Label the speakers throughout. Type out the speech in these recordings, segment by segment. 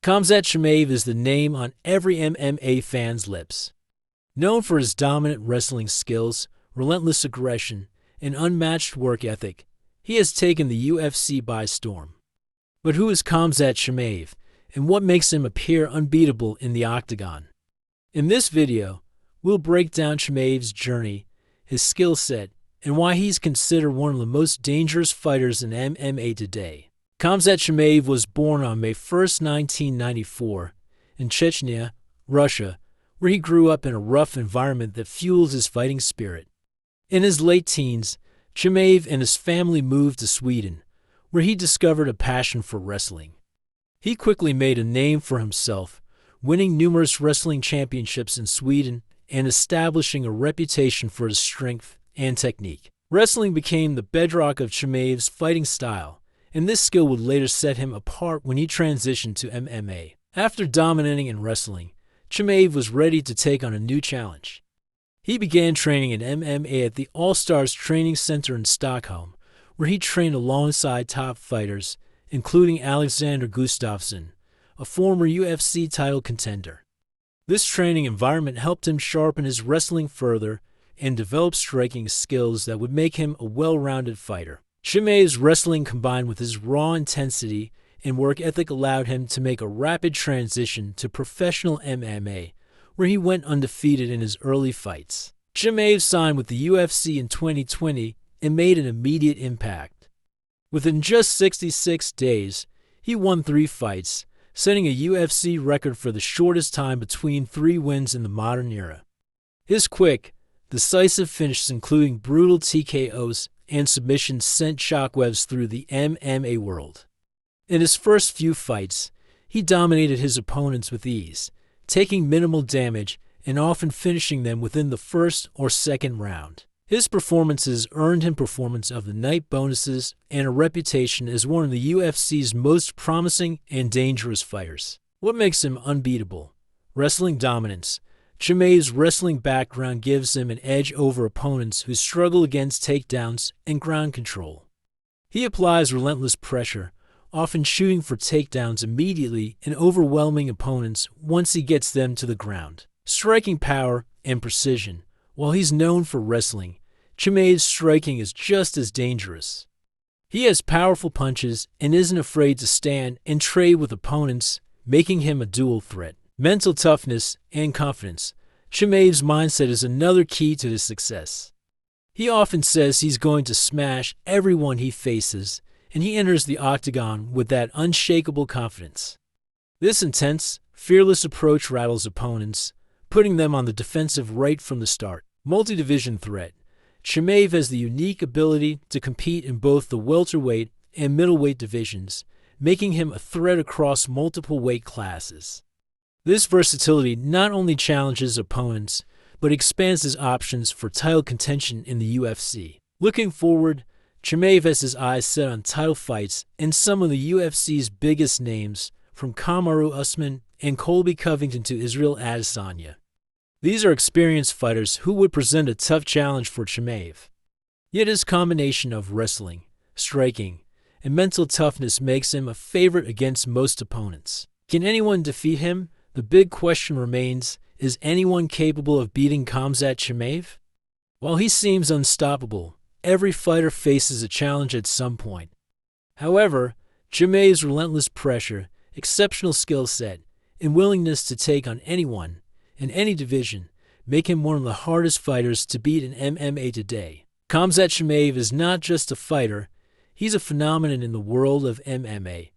Speaker 1: Khamzat Chimaev is the name on every MMA fan's lips. Known for his dominant wrestling skills, relentless aggression, and unmatched work ethic, he has taken the UFC by storm. But who is Khamzat Chimaev, and what makes him appear unbeatable in the octagon? In this video, we'll break down Chimaev's journey, his skill set, and why he's considered one of the most dangerous fighters in MMA today. Khamzat Chimaev was born on May 1, 1994, in Chechnya, Russia, where he grew up in a rough environment that fueled his fighting spirit. In his late teens, Chimaev and his family moved to Sweden, where he discovered a passion for wrestling. He quickly made a name for himself, winning numerous wrestling championships in Sweden and establishing a reputation for his strength and technique. Wrestling became the bedrock of Chimaev's fighting style, and this skill would later set him apart when he transitioned to MMA. After dominating in wrestling, Chimaev was ready to take on a new challenge. He began training in MMA at the All-Stars Training Center in Stockholm, where he trained alongside top fighters, including Alexander Gustafsson, a former UFC title contender. This training environment helped him sharpen his wrestling further and develop striking skills that would make him a well-rounded fighter. Chimaev's wrestling combined with his raw intensity and work ethic allowed him to make a rapid transition to professional MMA, where he went undefeated in his early fights. Chimaev signed with the UFC in 2020 and made an immediate impact. Within just 66 days, he won 3 fights, setting a UFC record for the shortest time between 3 wins in the modern era. His quick, decisive finishes, including brutal TKOs and submissions, sent shockwaves through the MMA world. In his first few fights, he dominated his opponents with ease, taking minimal damage and often finishing them within the first or second round. His performances earned him Performance of the Night bonuses and a reputation as one of the UFC's most promising and dangerous fighters. What makes him unbeatable? Wrestling dominance. Chimaev's wrestling background gives him an edge over opponents who struggle against takedowns and ground control. He applies relentless pressure, often shooting for takedowns immediately and overwhelming opponents once he gets them to the ground. Striking power and precision. While he's known for wrestling, Chimaev's striking is just as dangerous. He has powerful punches and isn't afraid to stand and trade with opponents, making him a dual threat. Mental toughness and confidence. Chimaev's mindset is another key to his success. He often says he's going to smash everyone he faces, and he enters the octagon with that unshakable confidence. This intense, fearless approach rattles opponents, putting them on the defensive right from the start. Multi-division threat. Chimaev has the unique ability to compete in both the welterweight and middleweight divisions, making him a threat across multiple weight classes. This versatility not only challenges opponents, but expands his options for title contention in the UFC. Looking forward, Chimaev has his eyes set on title fights and some of the UFC's biggest names, from Kamaru Usman and Colby Covington to Israel Adesanya. These are experienced fighters who would present a tough challenge for Chimaev. Yet his combination of wrestling, striking, and mental toughness makes him a favorite against most opponents. Can anyone defeat him? The big question remains, is anyone capable of beating Khamzat Chimaev? While he seems unstoppable, every fighter faces a challenge at some point. However, Chimaev's relentless pressure, exceptional skill set, and willingness to take on anyone, in any division, make him one of the hardest fighters to beat in MMA today. Khamzat Chimaev is not just a fighter, he's a phenomenon in the world of MMA,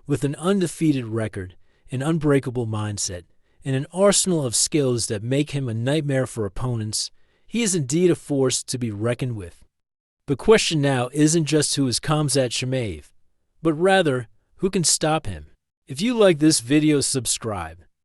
Speaker 1: with an undefeated record, an unbreakable mindset, and an arsenal of skills that make him a nightmare for opponents. He is indeed a force to be reckoned with. The question now isn't just who is Khamzat Chimaev, but rather, who can stop him? If you like this video, subscribe.